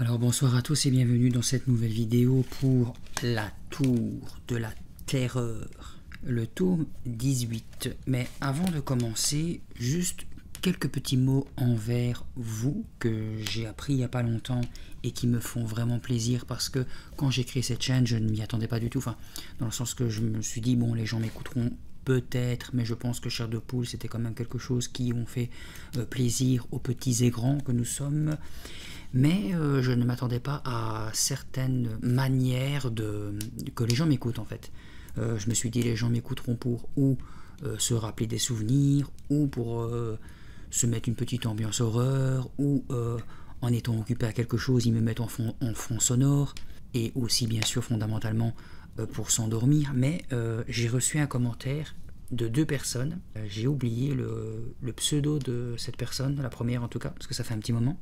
Alors bonsoir à tous et bienvenue dans cette nouvelle vidéo pour la tour de la terreur, le tome 18. Mais avant de commencer, juste quelques petits mots envers vous que j'ai appris il n'y a pas longtemps et qui me font vraiment plaisir parce que quand j'ai créé cette chaîne, je ne m'y attendais pas du tout. Enfin, dans le sens que je me suis dit, bon, les gens m'écouteront peut-être, mais je pense que Chair de Poule, c'était quand même quelque chose qui ont fait plaisir aux petits et grands que nous sommes. Mais je ne m'attendais pas à certaines manières que les gens m'écoutent en fait. Je me suis dit les gens m'écouteront pour ou se rappeler des souvenirs, ou pour se mettre une petite ambiance horreur, ou en étant occupé à quelque chose, ils me mettent en fond sonore, et aussi bien sûr fondamentalement pour s'endormir. Mais j'ai reçu un commentaire de deux personnes. J'ai oublié le pseudo de cette personne, la première en tout cas, parce que ça fait un petit moment.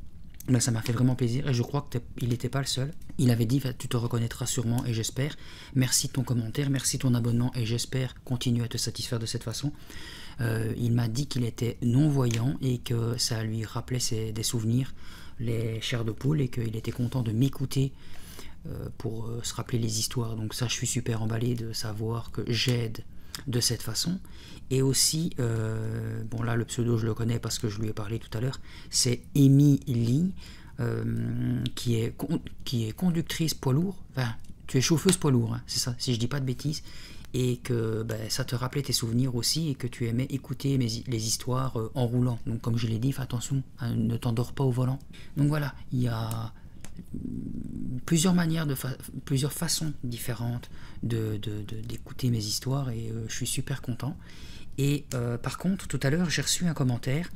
Ben, ça m'a fait vraiment plaisir et je crois qu'il n'était pas le seul. Il avait dit tu te reconnaîtras sûrement et j'espère. Merci de ton commentaire, merci de ton abonnement et j'espère continuer à te satisfaire de cette façon. Il m'a dit qu'il était non-voyant et que ça lui rappelait des souvenirs, les chairs de poule, et qu'il était content de m'écouter pour se rappeler les histoires. Donc ça, je suis super emballé de savoir que j'aide de cette façon. Et aussi, bon là le pseudo je le connais parce que je lui ai parlé tout à l'heure, c'est Émilie, qui est conductrice poids lourd, enfin tu es chauffeuse poids lourd, hein, c'est ça, si je dis pas de bêtises, et que ça te rappelait tes souvenirs aussi, et que tu aimais écouter les histoires en roulant. Donc comme je l'ai dit, fais attention, hein, ne t'endors pas au volant. Donc voilà, il y a plusieurs manières, plusieurs façons différentes d'écouter mes histoires, et je suis super content. Et par contre, tout à l'heure, j'ai reçu un commentaire,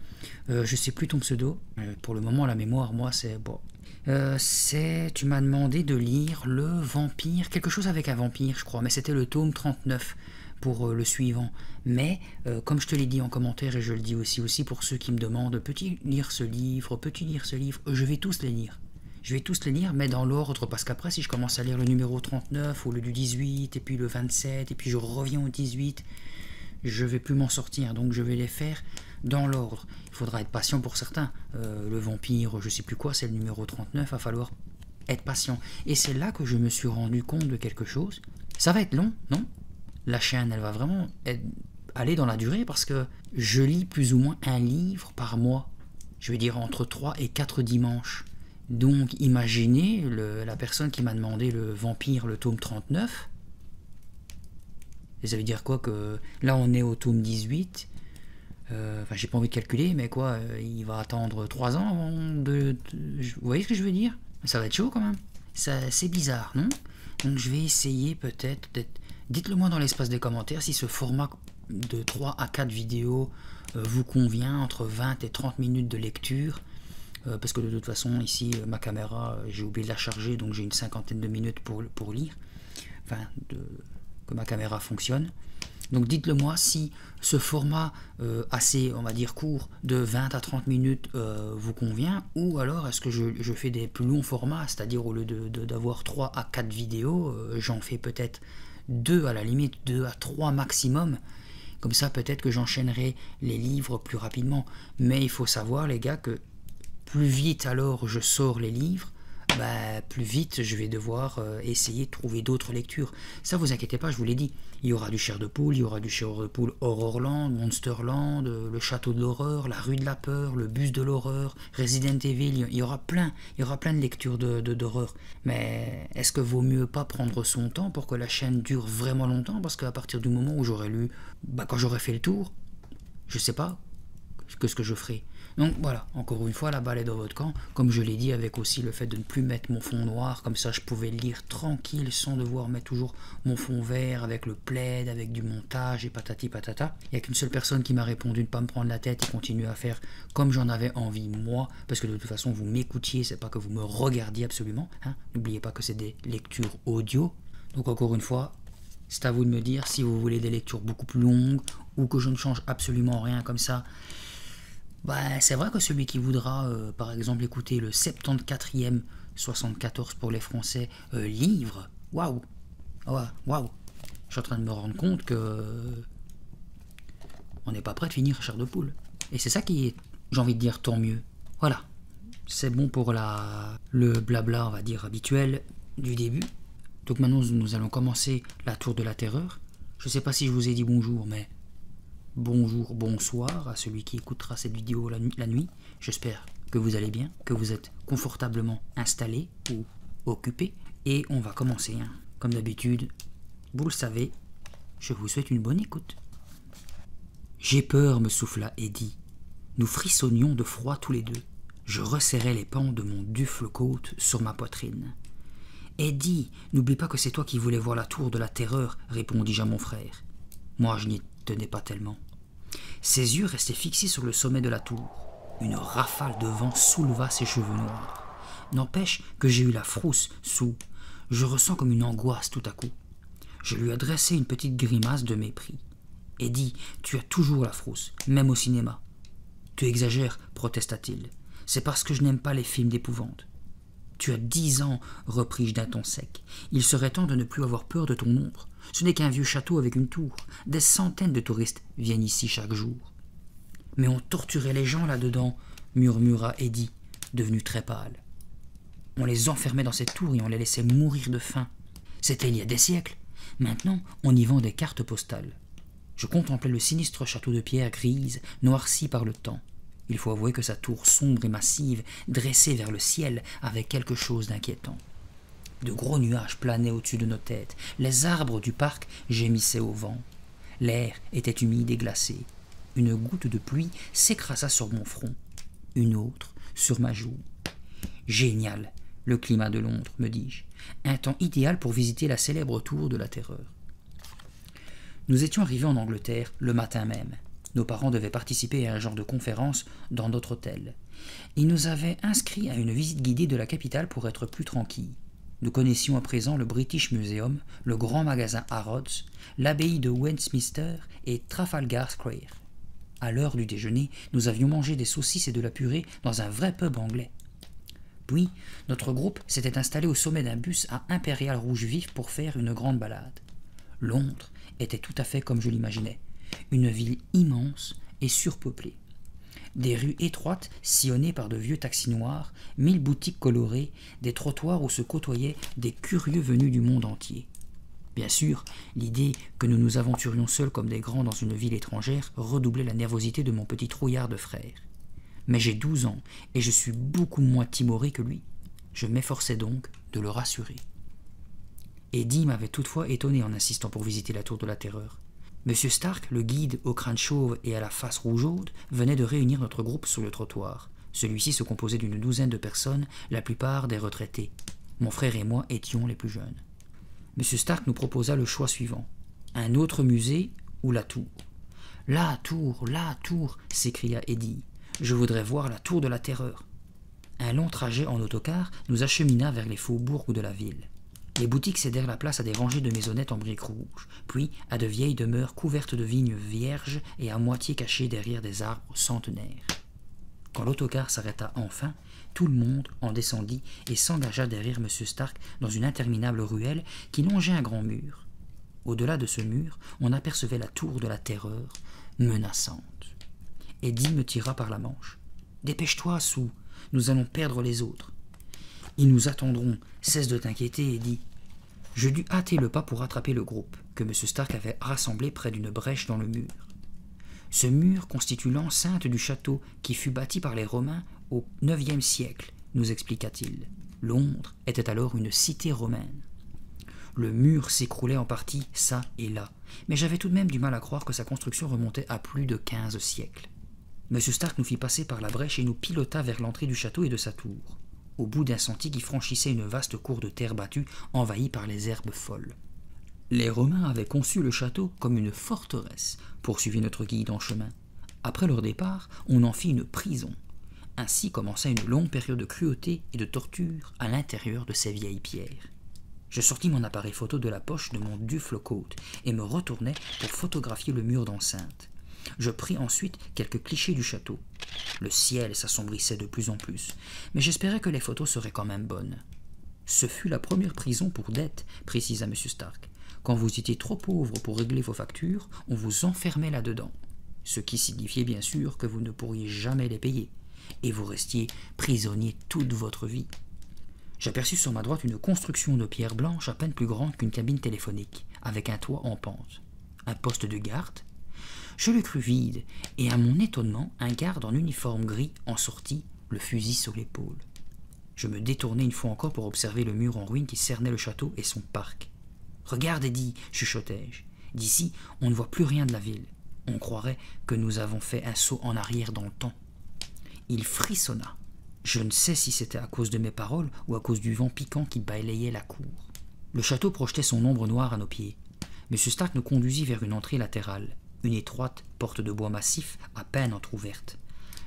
je sais plus ton pseudo, pour le moment la mémoire, moi c'est bon. Tu m'as demandé de lire le vampire, quelque chose avec un vampire je crois, mais c'était le tome 39 pour le suivant. Mais comme je te l'ai dit en commentaire, et je le dis aussi pour ceux qui me demandent, peux-tu lire ce livre, je vais tous les lire. Je vais tous les lire, mais dans l'ordre, parce qu'après, si je commence à lire le numéro 39, ou le du 18, et puis le 27, et puis je reviens au 18, je vais plus m'en sortir. Donc je vais les faire dans l'ordre. Il faudra être patient pour certains. Le vampire, je sais plus quoi, c'est le numéro 39, il va falloir être patient. Et c'est là que je me suis rendu compte de quelque chose. Ça va être long, non? La chaîne, elle va vraiment aller dans la durée, parce que je lis plus ou moins un livre par mois. Je veux dire entre 3 et 4 dimanches. Donc imaginez la personne qui m'a demandé le vampire, le tome 39. Et ça veut dire quoi, que là on est au tome 18. Enfin j'ai pas envie de calculer, mais quoi, il va attendre 3 ans avant vous voyez ce que je veux dire? Ça va être chaud quand même. C'est bizarre, non? Donc je vais essayer peut-être d'être... Dites-le moi dans l'espace des commentaires si ce format de 3 à 4 vidéos vous convient, entre 20 et 30 minutes de lecture. Parce que de toute façon ici ma caméra j'ai oublié de la charger, donc j'ai une cinquantaine de minutes pour lire, enfin que ma caméra fonctionne. Donc dites-le moi si ce format assez on va dire court de 20 à 30 minutes vous convient, ou alors est-ce que je fais des plus longs formats, c'est-à-dire au lieu d'avoir 3 à 4 vidéos, j'en fais peut-être 2 à la limite, 2 à 3 maximum. Comme ça peut-être que j'enchaînerai les livres plus rapidement. Mais il faut savoir les gars que plus vite alors je sors les livres, plus vite je vais devoir essayer de trouver d'autres lectures. Ça vous inquiétez pas, je vous l'ai dit, il y aura du Chair de Poule, il y aura du Chair de Poule Horrorland, Monsterland, le Château de l'horreur, la Rue de la peur, le Bus de l'horreur, Resident Evil, il y aura plein de lectures d'horreur. Mais est-ce que vaut mieux pas prendre son temps pour que la chaîne dure vraiment longtemps? Parce qu'à partir du moment où j'aurai lu, quand j'aurai fait le tour, je sais pas ce que je ferai. Donc voilà, encore une fois, la balle est dans votre camp. Comme je l'ai dit, avec aussi le fait de ne plus mettre mon fond noir, comme ça je pouvais lire tranquille sans devoir mettre toujours mon fond vert avec le plaid, avec du montage et patati patata. Il n'y a qu'une seule personne qui m'a répondu de ne pas me prendre la tête et continuer à faire comme j'en avais envie moi, parce que de toute façon vous m'écoutiez, c'est pas que vous me regardiez absolument, hein. N'oubliez pas que c'est des lectures audio. Donc encore une fois, c'est à vous de me dire si vous voulez des lectures beaucoup plus longues, ou que je ne change absolument rien comme ça. C'est vrai que celui qui voudra, par exemple, écouter le 74e, 74 pour les Français, livre, waouh, waouh, je suis en train de me rendre compte que on n'est pas prêt de finir Chair de Poule. Et c'est ça qui est, j'ai envie de dire, tant mieux. Voilà, c'est bon pour le blabla, on va dire, habituel du début. Donc maintenant, nous allons commencer la tour de la terreur. Je ne sais pas si je vous ai dit bonjour, mais bonjour, bonsoir à celui qui écoutera cette vidéo la nuit. J'espère que vous allez bien, que vous êtes confortablement installé ou occupé. Et on va commencer, hein. Comme d'habitude, vous le savez, je vous souhaite une bonne écoute. J'ai peur, me souffla Eddie. Nous frissonnions de froid tous les deux. Je resserrai les pans de mon dufle-coat sur ma poitrine. Eddie, n'oublie pas que c'est toi qui voulais voir la tour de la terreur, répondis-je à mon frère. Moi, je n'y tenais pas tellement. Ses yeux restaient fixés sur le sommet de la tour. Une rafale de vent souleva ses cheveux noirs. N'empêche que j'ai eu la frousse sous. Je ressens comme une angoisse tout à coup. Je lui adressai une petite grimace de mépris. Eddie, tu as toujours la frousse, même au cinéma. Tu exagères, protesta-t-il. C'est parce que je n'aime pas les films d'épouvante. Tu as 10 ans, repris-je d'un ton sec. Il serait temps de ne plus avoir peur de ton ombre. Ce n'est qu'un vieux château avec une tour. Des centaines de touristes viennent ici chaque jour. Mais on torturait les gens là-dedans, murmura Eddie, devenu très pâle. On les enfermait dans cette tour et on les laissait mourir de faim. C'était il y a des siècles. Maintenant, on y vend des cartes postales. Je contemplais le sinistre château de pierre grise, noirci par le temps. Il faut avouer que sa tour sombre et massive, dressée vers le ciel, avait quelque chose d'inquiétant. De gros nuages planaient au-dessus de nos têtes. Les arbres du parc gémissaient au vent. L'air était humide et glacé. Une goutte de pluie s'écrasa sur mon front. Une autre sur ma joue. Génial, le climat de Londres, me dis-je. Un temps idéal pour visiter la célèbre tour de la terreur. Nous étions arrivés en Angleterre le matin même. Nos parents devaient participer à un genre de conférence dans notre hôtel. Ils nous avaient inscrits à une visite guidée de la capitale pour être plus tranquilles. Nous connaissions à présent le British Museum, le grand magasin Harrods, l'abbaye de Westminster et Trafalgar Square. À l'heure du déjeuner, nous avions mangé des saucisses et de la purée dans un vrai pub anglais. Puis, notre groupe s'était installé au sommet d'un bus à Impérial rouge vif pour faire une grande balade. Londres était tout à fait comme je l'imaginais, une ville immense et surpeuplée. Des rues étroites sillonnées par de vieux taxis noirs, 1000 boutiques colorées, des trottoirs où se côtoyaient des curieux venus du monde entier. Bien sûr, l'idée que nous nous aventurions seuls comme des grands dans une ville étrangère redoublait la nervosité de mon petit trouillard de frère. Mais j'ai 12 ans et je suis beaucoup moins timoré que lui. Je m'efforçais donc de le rassurer. Eddie m'avait toutefois étonné en insistant pour visiter la tour de la terreur. Monsieur Stark, le guide au crâne chauve et à la face rougeaude, venait de réunir notre groupe sur le trottoir. Celui-ci se composait d'une douzaine de personnes, la plupart des retraités. Mon frère et moi étions les plus jeunes. Monsieur Stark nous proposa le choix suivant. Un autre musée ou la tour. La tour, s'écria Eddie. Je voudrais voir la tour de la terreur. Un long trajet en autocar nous achemina vers les faubourgs de la ville. Les boutiques cédèrent la place à des rangées de maisonnettes en briques rouges, puis à de vieilles demeures couvertes de vignes vierges et à moitié cachées derrière des arbres centenaires. Quand l'autocar s'arrêta enfin, tout le monde en descendit et s'engagea derrière M. Stark dans une interminable ruelle qui longeait un grand mur. Au-delà de ce mur, on apercevait la tour de la terreur, menaçante. Eddie me tira par la manche. « Dépêche-toi, Sue, nous allons perdre les autres. » « Ils nous attendront. Cesse de t'inquiéter, Eddie. » Je dus hâter le pas pour rattraper le groupe, que M. Stark avait rassemblé près d'une brèche dans le mur. Ce mur constitue l'enceinte du château qui fut bâti par les Romains au IXe siècle, nous expliqua-t-il. Londres était alors une cité romaine. Le mur s'écroulait en partie çà et là, mais j'avais tout de même du mal à croire que sa construction remontait à plus de 15 siècles. M. Stark nous fit passer par la brèche et nous pilota vers l'entrée du château et de sa tour, au bout d'un sentier qui franchissait une vaste cour de terre battue envahie par les herbes folles. Les Romains avaient conçu le château comme une forteresse, poursuivit notre guide en chemin. Après leur départ, on en fit une prison. Ainsi commença une longue période de cruauté et de torture à l'intérieur de ces vieilles pierres. Je sortis mon appareil photo de la poche de mon dufle-coat et me retournai pour photographier le mur d'enceinte. Je pris ensuite quelques clichés du château. Le ciel s'assombrissait de plus en plus, mais j'espérais que les photos seraient quand même bonnes. Ce fut la première prison pour dette, précisa M. Stark. Quand vous étiez trop pauvre pour régler vos factures, on vous enfermait là-dedans. Ce qui signifiait bien sûr que vous ne pourriez jamais les payer. et vous restiez prisonnier toute votre vie. J'aperçus sur ma droite une construction de pierre blanche à peine plus grande qu'une cabine téléphonique, avec un toit en pente. Un poste de garde. Je le crus vide, et à mon étonnement, un garde en uniforme gris en sortit, le fusil sur l'épaule. Je me détournai une fois encore pour observer le mur en ruine qui cernait le château et son parc. « Regarde, Eddie, chuchotai-je. D'ici, on ne voit plus rien de la ville. On croirait que nous avons fait un saut en arrière dans le temps. » Il frissonna. Je ne sais si c'était à cause de mes paroles ou à cause du vent piquant qui balayait la cour. Le château projetait son ombre noire à nos pieds. M. Stark nous conduisit vers une entrée latérale, une étroite porte de bois massif à peine entr'ouverte.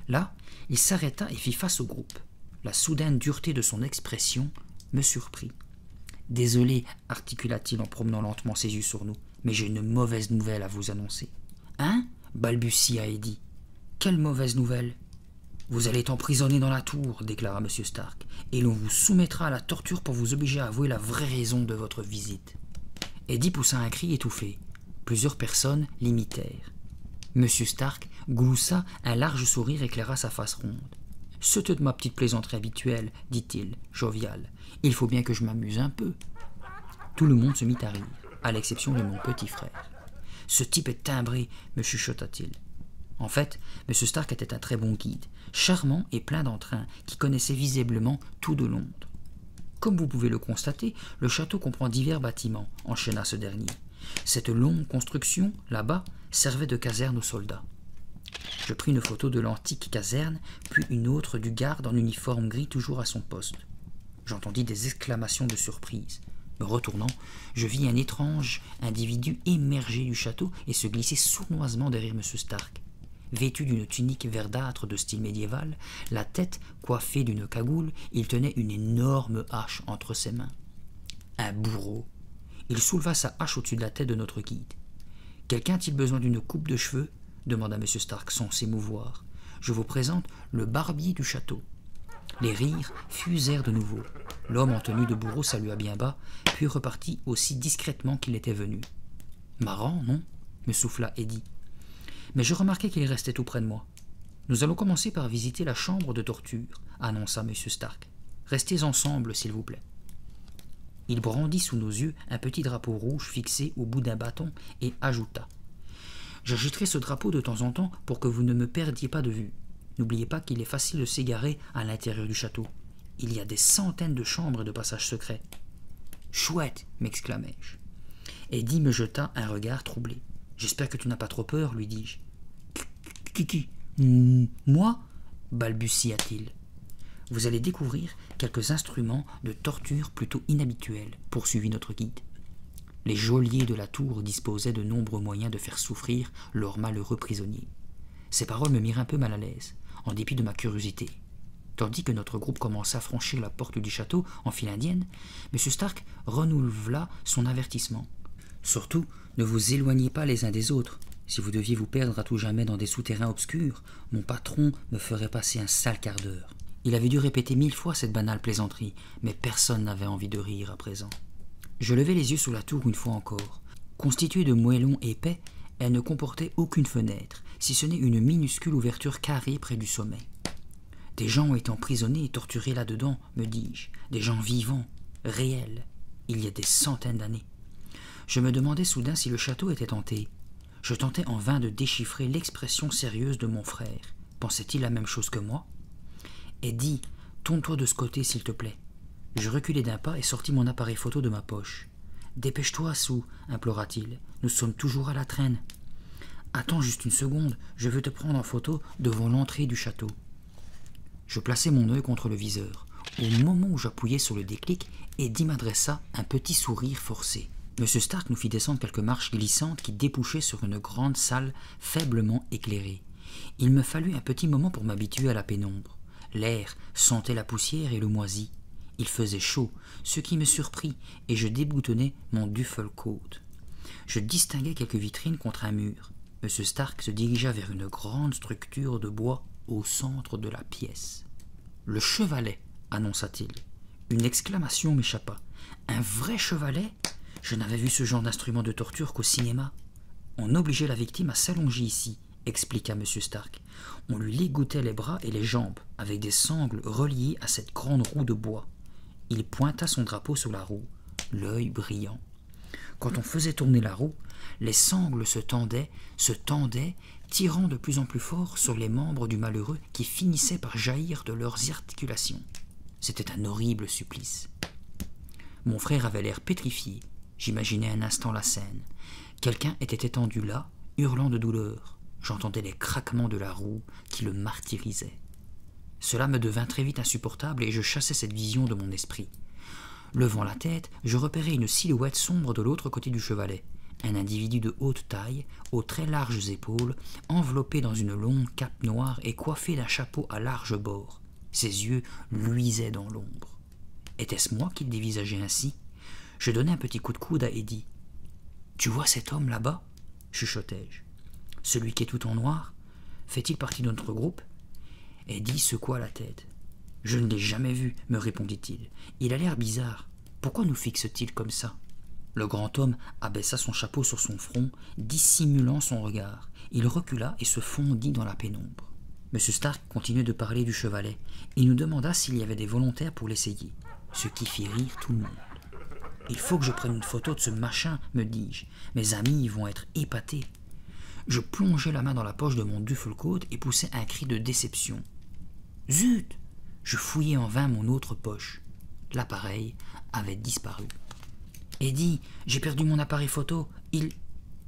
Là, il s'arrêta et fit face au groupe. La soudaine dureté de son expression me surprit. « Désolé, articula-t-il en promenant lentement ses yeux sur nous, mais j'ai une mauvaise nouvelle à vous annoncer. »« Hein » balbutia Eddie. « Quelle mauvaise nouvelle ?»« Vous allez être emprisonné dans la tour, déclara M. Stark, et l'on vous soumettra à la torture pour vous obliger à avouer la vraie raison de votre visite. » Eddie poussa un cri étouffé. Plusieurs personnes l'imitèrent. M. Stark gloussa, un large sourire éclaira sa face ronde. « C'était de ma petite plaisanterie habituelle, dit-il, jovial. Il faut bien que je m'amuse un peu. » Tout le monde se mit à rire, à l'exception de mon petit frère. « Ce type est timbré, me chuchota-t-il. » En fait, M. Stark était un très bon guide, charmant et plein d'entrain, qui connaissait visiblement tout de Londres. Comme vous pouvez le constater, le château comprend divers bâtiments, enchaîna ce dernier. Cette longue construction, là-bas, servait de caserne aux soldats. Je pris une photo de l'antique caserne, puis une autre du garde en uniforme gris toujours à son poste. J'entendis des exclamations de surprise. Me retournant, je vis un étrange individu émerger du château et se glisser sournoisement derrière M. Stark. Vêtu d'une tunique verdâtre de style médiéval, la tête coiffée d'une cagoule, il tenait une énorme hache entre ses mains. Un bourreau. Il souleva sa hache au-dessus de la tête de notre guide. « Quelqu'un a-t-il besoin d'une coupe de cheveux ?» demanda M. Stark sans s'émouvoir. « Je vous présente le barbier du château. » Les rires fusèrent de nouveau. L'homme en tenue de bourreau salua bien bas, puis repartit aussi discrètement qu'il était venu. « Marrant, non ?» me souffla Eddie. Mais je remarquai qu'il restait tout près de moi. « Nous allons commencer par visiter la chambre de torture, » annonça M. Stark. « Restez ensemble, s'il vous plaît. » Il brandit sous nos yeux un petit drapeau rouge fixé au bout d'un bâton et ajouta « J'agiterai ce drapeau de temps en temps pour que vous ne me perdiez pas de vue. N'oubliez pas qu'il est facile de s'égarer à l'intérieur du château. Il y a des centaines de chambres et de passages secrets. »« Chouette !» m'exclamai-je. Eddie me jeta un regard troublé. « J'espère que tu n'as pas trop peur, lui dis-je. »« Qui moi ?» balbutia-t-il. « Vous allez découvrir quelques instruments de torture plutôt inhabituels, poursuivit notre guide. Les geôliers de la tour disposaient de nombreux moyens de faire souffrir leurs malheureux prisonniers. » Ces paroles me mirent un peu mal à l'aise, en dépit de ma curiosité. Tandis que notre groupe commença à franchir la porte du château en file indienne, M. Stark renouvela son avertissement. « Surtout, ne vous éloignez pas les uns des autres. Si vous deviez vous perdre à tout jamais dans des souterrains obscurs, mon patron me ferait passer un sale quart d'heure. » Il avait dû répéter 1000 fois cette banale plaisanterie, mais personne n'avait envie de rire à présent. Je levai les yeux sur la tour une fois encore. Constituée de moellons épais, elle ne comportait aucune fenêtre, si ce n'est une minuscule ouverture carrée près du sommet. Des gens ont été emprisonnés et torturés là-dedans, me dis-je, des gens vivants, réels, il y a des centaines d'années. Je me demandais soudain si le château était hanté. Je tentais en vain de déchiffrer l'expression sérieuse de mon frère. Pensait-il la même chose que moi ? « Eddie, tourne-toi de ce côté, s'il te plaît. » Je reculai d'un pas et sortis mon appareil photo de ma poche. « Dépêche-toi, Sue, implora-t-il. Nous sommes toujours à la traîne. »« Attends juste une seconde, je veux te prendre en photo devant l'entrée du château. » Je plaçai mon œil contre le viseur. Au moment où j'appuyais sur le déclic, Eddie m'adressa un petit sourire forcé. M. Stark nous fit descendre quelques marches glissantes qui débouchaient sur une grande salle faiblement éclairée. Il me fallut un petit moment pour m'habituer à la pénombre. L'air sentait la poussière et le moisi. Il faisait chaud, ce qui me surprit, et je déboutonnai mon duffel coat. Je distinguai quelques vitrines contre un mur. M. Stark se dirigea vers une grande structure de bois au centre de la pièce. « Le chevalet !» annonça-t-il. Une exclamation m'échappa. « Un vrai chevalet ? Je n'avais vu ce genre d'instrument de torture qu'au cinéma. On obligeait la victime à s'allonger ici, expliqua M. Stark. On lui ligotait les bras et les jambes avec des sangles reliées à cette grande roue de bois. Il pointa son drapeau sur la roue, l'œil brillant. Quand on faisait tourner la roue, les sangles se tendaient, tirant de plus en plus fort sur les membres du malheureux qui finissaient par jaillir de leurs articulations. C'était un horrible supplice. Mon frère avait l'air pétrifié. J'imaginais un instant la scène. Quelqu'un était étendu là, hurlant de douleur. J'entendais les craquements de la roue qui le martyrisait. Cela me devint très vite insupportable et je chassais cette vision de mon esprit. Levant la tête, je repérai une silhouette sombre de l'autre côté du chevalet. Un individu de haute taille, aux très larges épaules, enveloppé dans une longue cape noire et coiffé d'un chapeau à larges bords. Ses yeux luisaient dans l'ombre. Était-ce moi qui le dévisageais ainsi? Je donnai un petit coup de coude à Eddie. « Tu vois cet homme là-bas » chuchotai-je. « Celui qui est tout en noir? Fait-il partie de notre groupe » Eddie secoua la tête. « Je ne l'ai jamais vu, » me répondit-il. « Il a l'air bizarre. Pourquoi nous fixe-t-il comme ça ?» Le grand homme abaissa son chapeau sur son front, dissimulant son regard. Il recula et se fondit dans la pénombre. M. Stark continuait de parler du chevalet. Il nous demanda s'il y avait des volontaires pour l'essayer, ce qui fit rire tout le monde. « Il faut que je prenne une photo de ce machin, me dis-je. Mes amis vont être épatés. » Je plongeai la main dans la poche de mon duffel-coat et poussai un cri de déception. « Zut !» Je fouillai en vain mon autre poche. L'appareil avait disparu. « Eddie, j'ai perdu mon appareil photo.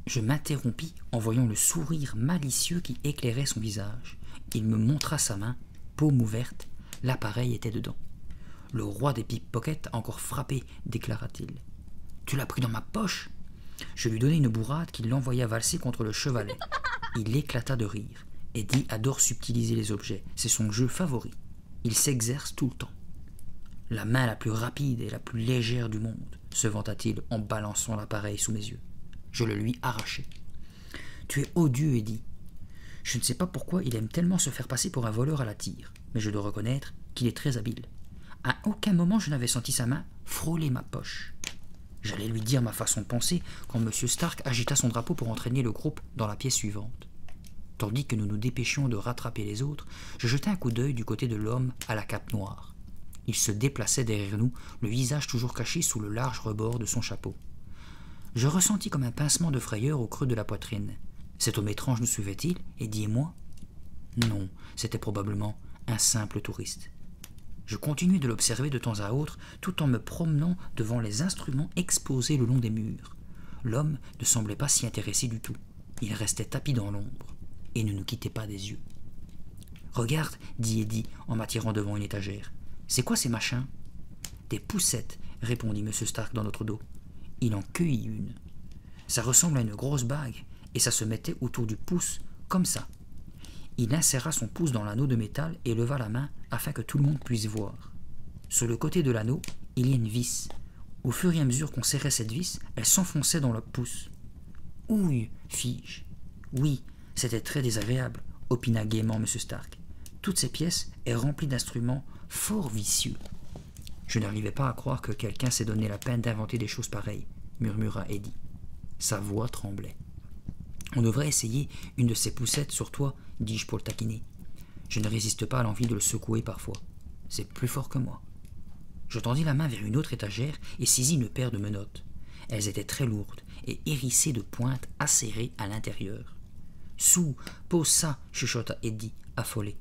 Je m'interrompis en voyant le sourire malicieux qui éclairait son visage. Il me montra sa main, paume ouverte. L'appareil était dedans. « Le roi des pickpockets a encore frappé, déclara-t-il. « Tu l'as pris dans ma poche ?» Je lui donnai une bourrade qui l'envoya valser contre le chevalet. Il éclata de rire. Eddie adore subtiliser les objets, c'est son jeu favori. Il s'exerce tout le temps. « La main la plus rapide et la plus légère du monde », se vanta-t-il en balançant l'appareil sous mes yeux. Je le lui arrachai. « Tu es odieux, Eddie. Je ne sais pas pourquoi il aime tellement se faire passer pour un voleur à la tire, mais je dois reconnaître qu'il est très habile. À aucun moment je n'avais senti sa main frôler ma poche. J'allais lui dire ma façon de penser quand M. Stark agita son drapeau pour entraîner le groupe dans la pièce suivante. Tandis que nous nous dépêchions de rattraper les autres, je jetai un coup d'œil du côté de l'homme à la cape noire. Il se déplaçait derrière nous, le visage toujours caché sous le large rebord de son chapeau. Je ressentis comme un pincement de frayeur au creux de la poitrine. Cet homme étrange nous suivait-il, Eddie et moi? Non, c'était probablement un simple touriste. Je continuai de l'observer de temps à autre, tout en me promenant devant les instruments exposés le long des murs. L'homme ne semblait pas s'y intéresser du tout. Il restait tapi dans l'ombre, et ne nous quittait pas des yeux. « Regarde, » dit Eddie en m'attirant devant une étagère. « C'est quoi ces machins ?»« Des poussettes, » répondit M. Stark dans notre dos. Il en cueillit une. Ça ressemble à une grosse bague, et ça se mettait autour du pouce, comme ça. Il inséra son pouce dans l'anneau de métal et leva la main afin que tout le monde puisse voir. Sur le côté de l'anneau, il y a une vis. Au fur et à mesure qu'on serrait cette vis, elle s'enfonçait dans le pouce. « Ouille !» fis-je. « Oui, c'était très désagréable, » opina gaiement M. Stark. « Toutes ces pièces est remplies d'instruments fort vicieux. » Je n'arrivais pas à croire que quelqu'un s'est donné la peine d'inventer des choses pareilles, murmura Eddie. Sa voix tremblait. « On devrait essayer une de ces poussettes sur toi, dis-je pour le taquiner. Je ne résiste pas à l'envie de le secouer parfois. C'est plus fort que moi. » Je tendis la main vers une autre étagère et saisis une paire de menottes. Elles étaient très lourdes et hérissées de pointes acérées à l'intérieur. « Sous, pose ça !» chuchota Eddie, affolé.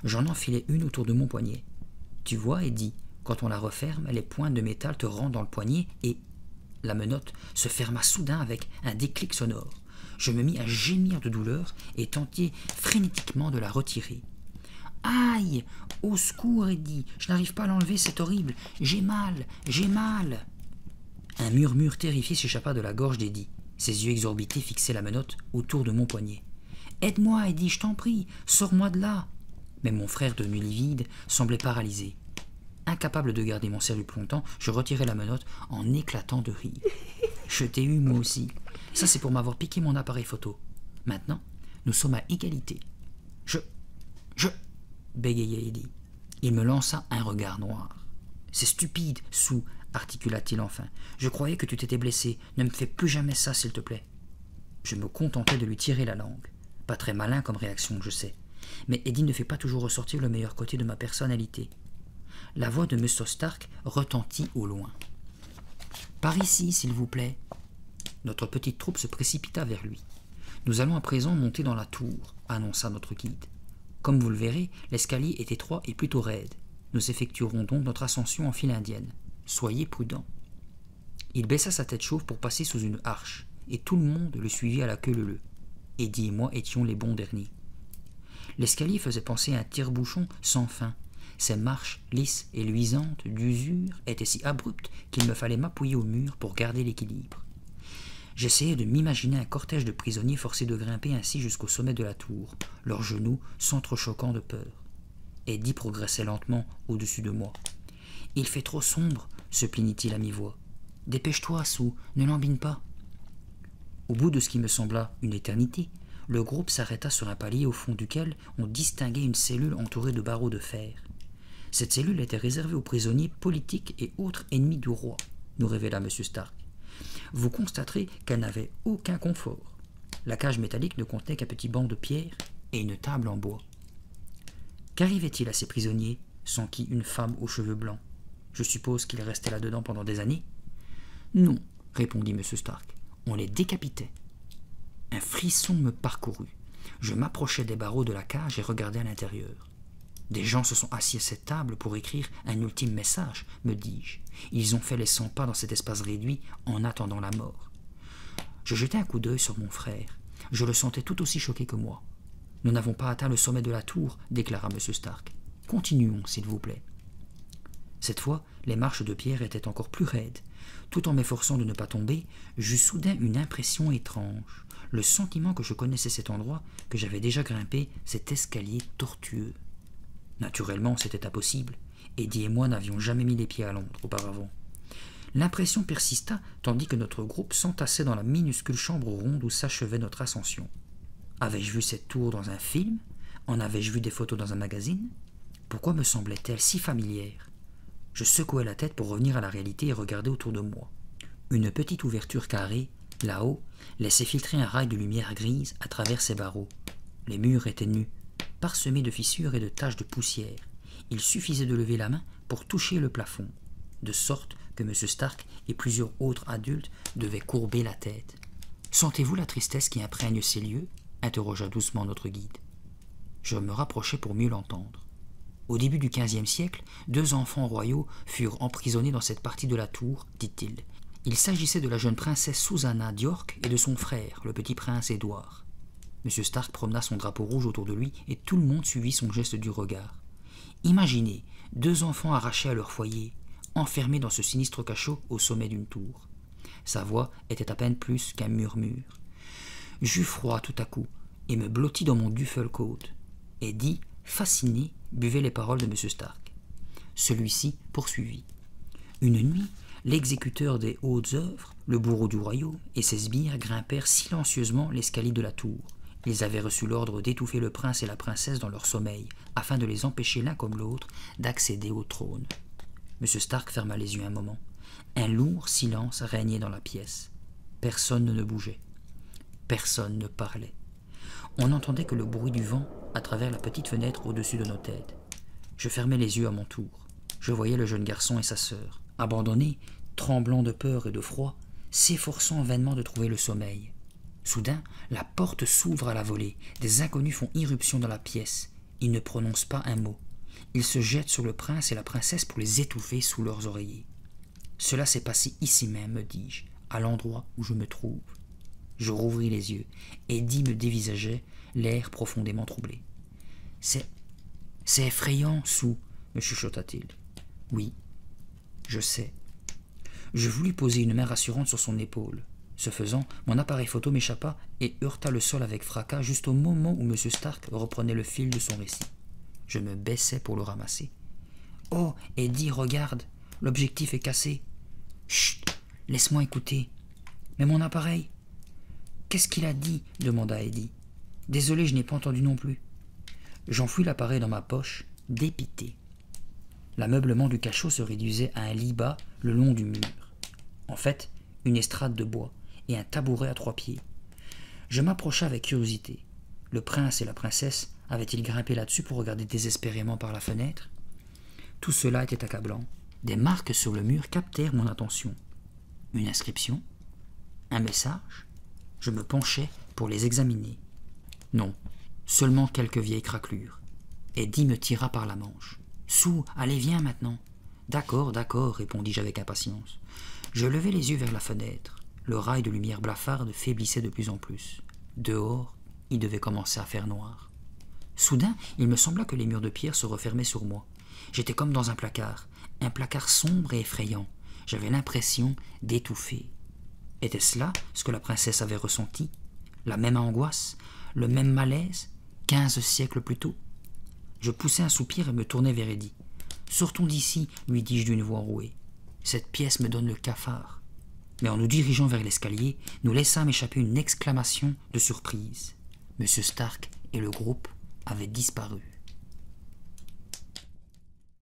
J'en enfilai une autour de mon poignet. « Tu vois, Eddie, quand on la referme, les pointes de métal te rentrent dans le poignet et... » La menotte se ferma soudain avec un déclic sonore. Je me mis à gémir de douleur et tentai frénétiquement de la retirer. « Aïe! Au secours, Eddie! Je n'arrive pas à l'enlever, c'est horrible! J'ai mal! J'ai mal !» Un murmure terrifié s'échappa de la gorge d'Eddie. Ses yeux exorbités fixaient la menotte autour de mon poignet. « Aide-moi, Eddie, je t'en prie! Sors-moi de là !» Mais mon frère, devenu livide, semblait paralysé. Incapable de garder mon sérieux plus longtemps, je retirai la menotte en éclatant de rire. « Je t'ai eu, moi aussi. Ça, c'est pour m'avoir piqué mon appareil photo. Maintenant, nous sommes à égalité. »« Je... bégayait Eddie. Il me lança un regard noir. « C'est stupide, Sou, articula-t-il enfin. Je croyais que tu t'étais blessé. Ne me fais plus jamais ça, s'il te plaît. » Je me contentais de lui tirer la langue. Pas très malin comme réaction, je sais. Mais Eddie ne fait pas toujours ressortir le meilleur côté de ma personnalité. La voix de M. Stark retentit au loin. « Par ici, s'il vous plaît. » Notre petite troupe se précipita vers lui. « Nous allons à présent monter dans la tour, » annonça notre guide. « Comme vous le verrez, l'escalier est étroit et plutôt raide. Nous effectuerons donc notre ascension en file indienne. Soyez prudents. » Il baissa sa tête chauve pour passer sous une arche, et tout le monde le suivit à la queue leu-leu. Eddie et moi étions les bons derniers. L'escalier faisait penser à un tire-bouchon sans fin. Ses marches lisses et luisantes d'usure étaient si abruptes qu'il me fallait m'appuyer au mur pour garder l'équilibre. J'essayais de m'imaginer un cortège de prisonniers forcés de grimper ainsi jusqu'au sommet de la tour, leurs genoux s'entrechoquant de peur. Eddie progressait lentement au-dessus de moi. « Il fait trop sombre, » se plaignit-il à mi-voix. « Dépêche-toi, Sue, ne lambine pas. » Au bout de ce qui me sembla une éternité, le groupe s'arrêta sur un palier au fond duquel on distinguait une cellule entourée de barreaux de fer. Cette cellule était réservée aux prisonniers politiques et autres ennemis du roi, nous révéla M. Stark. Vous constaterez qu'elle n'avait aucun confort. La cage métallique ne contenait qu'un petit banc de pierre et une table en bois. Qu'arrivait-il à ces prisonniers, s'enquit une femme aux cheveux blancs? Je suppose qu'ils restaient là-dedans pendant des années? Non, répondit M. Stark. On les décapitait. Un frisson me parcourut. Je m'approchai des barreaux de la cage et regardai à l'intérieur. Des gens se sont assis à cette table pour écrire un ultime message, me dis-je. Ils ont fait les 100 pas dans cet espace réduit en attendant la mort. Je jetai un coup d'œil sur mon frère. Je le sentais tout aussi choqué que moi. Nous n'avons pas atteint le sommet de la tour, déclara M. Stark. Continuons, s'il vous plaît. Cette fois, les marches de pierre étaient encore plus raides. Tout en m'efforçant de ne pas tomber, j'eus soudain une impression étrange. Le sentiment que je connaissais cet endroit, que j'avais déjà grimpé, cet escalier tortueux. Naturellement, c'était impossible. Eddie et moi n'avions jamais mis les pieds à Londres auparavant. L'impression persista tandis que notre groupe s'entassait dans la minuscule chambre ronde où s'achevait notre ascension. Avais-je vu cette tour dans un film? En avais-je vu des photos dans un magazine? Pourquoi me semblait-elle si familière? Je secouai la tête pour revenir à la réalité et regarder autour de moi. Une petite ouverture carrée, là-haut, laissait filtrer un rail de lumière grise à travers ses barreaux. Les murs étaient nus, parsemés de fissures et de taches de poussière. Il suffisait de lever la main pour toucher le plafond, de sorte que M. Stark et plusieurs autres adultes devaient courber la tête. « Sentez-vous la tristesse qui imprègne ces lieux » interrogea doucement notre guide. Je me rapprochai pour mieux l'entendre. Au début du XVe siècle, 2 enfants royaux furent emprisonnés dans cette partie de la tour, dit-il. Il s'agissait de la jeune princesse Susanna d'York et de son frère, le petit prince Édouard. M. Stark promena son drapeau rouge autour de lui et tout le monde suivit son geste du regard. Imaginez, 2 enfants arrachés à leur foyer, enfermés dans ce sinistre cachot au sommet d'une tour. Sa voix était à peine plus qu'un murmure. J'eus froid tout à coup et me blottis dans mon duffel-coat. Eddie, fasciné, buvait les paroles de M. Stark. Celui-ci poursuivit. Une nuit, l'exécuteur des hautes œuvres, le bourreau du royaume et ses sbires grimpèrent silencieusement l'escalier de la tour. Ils avaient reçu l'ordre d'étouffer le prince et la princesse dans leur sommeil, afin de les empêcher l'un comme l'autre d'accéder au trône. M. Stark ferma les yeux un moment. Un lourd silence régnait dans la pièce. Personne ne bougeait. Personne ne parlait. On n'entendait que le bruit du vent à travers la petite fenêtre au-dessus de nos têtes. Je fermai les yeux à mon tour. Je voyais le jeune garçon et sa sœur, abandonnés, tremblants de peur et de froid, s'efforçant vainement de trouver le sommeil. Soudain, la porte s'ouvre à la volée. Des inconnus font irruption dans la pièce. Ils ne prononcent pas un mot. Ils se jettent sur le prince et la princesse pour les étouffer sous leurs oreillers. Cela s'est passé ici même, me dis-je, à l'endroit où je me trouve. Je rouvris les yeux. Eddie me dévisageait, l'air profondément troublé. « C'est effrayant, Sue, me chuchota-t-il. « Oui, je sais. » Je voulus poser une main rassurante sur son épaule. Ce faisant, mon appareil photo m'échappa et heurta le sol avec fracas juste au moment où M. Stark reprenait le fil de son récit. Je me baissai pour le ramasser. « Oh, Eddie, regarde, l'objectif est cassé. »« Chut, laisse-moi écouter. »« Mais mon appareil ?»« Qu'est-ce qu'il a dit ?» demanda Eddie. « Désolé, je n'ai pas entendu non plus. » J'enfouis l'appareil dans ma poche, dépité. L'ameublement du cachot se réduisait à un lit bas le long du mur. En fait, une estrade de bois et un tabouret à 3 pieds. Je m'approcha avec curiosité. Le prince et la princesse avaient-ils grimpé là-dessus pour regarder désespérément par la fenêtre? Tout cela était accablant. Des marques sur le mur captèrent mon attention. Une inscription? Un message? Je me penchai pour les examiner. Non, seulement quelques vieilles craquelures. Eddie me tira par la manche. « Sue, allez, viens maintenant. »« D'accord, d'accord, répondis-je avec impatience. Je levai les yeux vers la fenêtre. Le rail de lumière blafarde faiblissait de plus en plus. Dehors, il devait commencer à faire noir. Soudain, il me sembla que les murs de pierre se refermaient sur moi. J'étais comme dans un placard sombre et effrayant. J'avais l'impression d'étouffer. Était-ce là ce que la princesse avait ressenti? La même angoisse, le même malaise, 15 siècles plus tôt? Je poussai un soupir et me tournai vers Eddie. « Sortons d'ici, lui dis-je d'une voix rouée. Cette pièce me donne le cafard. » Mais en nous dirigeant vers l'escalier, nous laissâmes échapper une exclamation de surprise. M. Stark et le groupe avaient disparu.